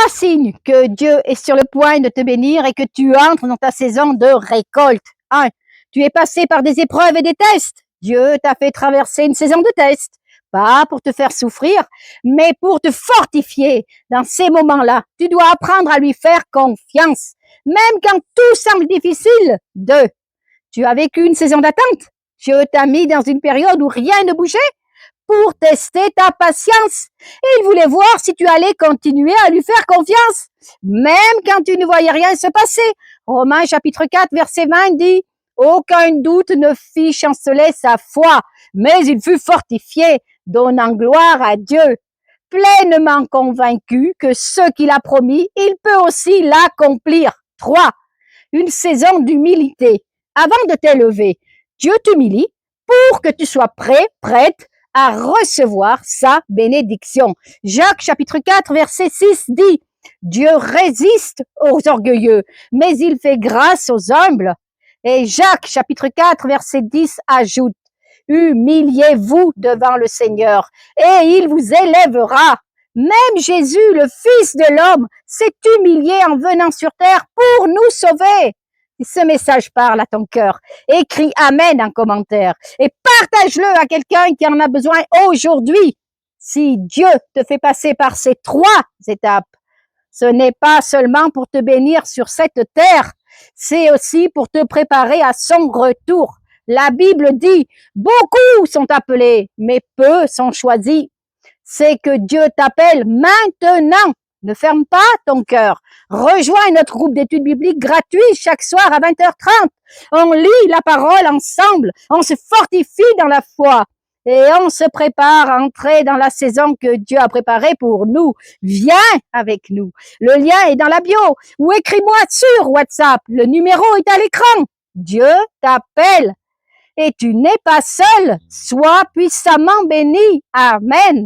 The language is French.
3 signes que Dieu est sur le point de te bénir et que tu entres dans ta saison de récolte. 1. Tu es passé par des épreuves et des tests. Dieu t'a fait traverser une saison de tests. Pas pour te faire souffrir, mais pour te fortifier. Dans ces moments-là, tu dois apprendre à lui faire confiance. Même quand tout semble difficile. 2. Tu as vécu une saison d'attente. Dieu t'a mis dans une période où rien ne bougeait pour tester ta patience. Il voulait voir si tu allais continuer à lui faire confiance, même quand tu ne voyais rien se passer. Romains chapitre 4, verset 20 dit, « Aucun doute ne fit chanceler sa foi, mais il fut fortifié, donnant gloire à Dieu, pleinement convaincu que ce qu'il a promis, il peut aussi l'accomplir. » 3. Une saison d'humilité. Avant de t'élever, Dieu t'humilie pour que tu sois prête à recevoir sa bénédiction. Jacques chapitre 4 verset 6 dit, Dieu résiste aux orgueilleux, mais il fait grâce aux humbles. Et Jacques chapitre 4 verset 10 ajoute, humiliez-vous devant le Seigneur et il vous élèvera. Même Jésus, le Fils de l'homme, s'est humilié en venant sur terre pour nous sauver. Si ce message parle à ton cœur, écris Amen en commentaire et partage-le à quelqu'un qui en a besoin aujourd'hui. Si Dieu te fait passer par ces 3 étapes, ce n'est pas seulement pour te bénir sur cette terre, c'est aussi pour te préparer à son retour. La Bible dit, beaucoup sont appelés, mais peu sont choisis. C'est que Dieu t'appelle maintenant. Ne ferme pas ton cœur. Rejoins notre groupe d'études bibliques gratuit chaque soir à 20h30. On lit la parole ensemble. On se fortifie dans la foi. Et on se prépare à entrer dans la saison que Dieu a préparée pour nous. Viens avec nous. Le lien est dans la bio. Ou écris-moi sur WhatsApp. Le numéro est à l'écran. Dieu t'appelle. Et tu n'es pas seul. Sois puissamment béni. Amen.